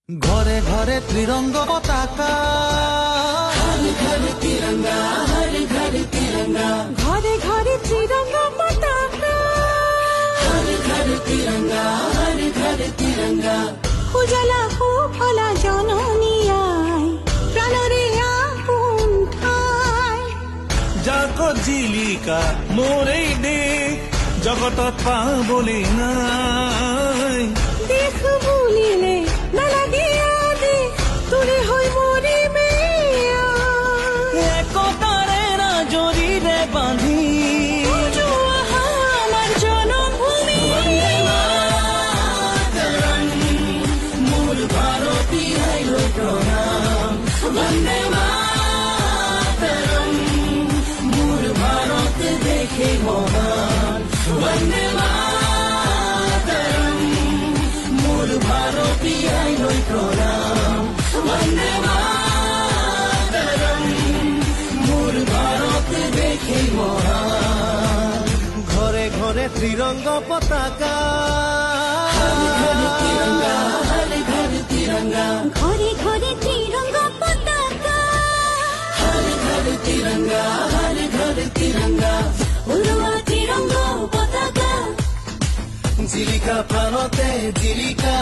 ঘরে ঘরে ত্রিরঙ্গ পতাকা, ঘরে ঘরে তিরঙ্গা, ঘরে ঘরে তিরঙ্গা, ঘরে ঘরে ত্রিরঙ্গ পতাকা, ঘরে ঘরে তিরঙ্গা, ঘরে ঘরে তিরঙ্গা। উজালা ফুফলা জননিয়ায় প্রাণরে আপন ঠাই। জাগো জিলিকা মোরেই দেশ, জগতত পাবলে নাই। দেখ বুলিলে নালাগে আদে, তোরে হৈ মৰিমে একতাৰে জৰিৰে বান্ধি আমাৰ জনমভূমি। মূল ভারতীয় প্রণাম, বন্দে মাতরম। মূল ভারত দেখে মহান, বন্দে মাতরম। মূল ভারতীয় প্রণাম, বন্দে মাতরম। মূল ভারত দেখে মহান। ঘরে ঘরে ত্রিরঙ্গ পতাকা, ঘরে তিরঙ্গা, ঘরে ঘরে তিরঙ্গা, ঘরে ঘরে ত্রিরঙ্গ পতাকা, ঘরে ঘরে তিরঙ্গা, ঘরে ঘরে তিরঙ্গা। উড়োয়া ত্রিরঙ্গ পতাকা, জিলিকা প্রাণতে জিলিকা।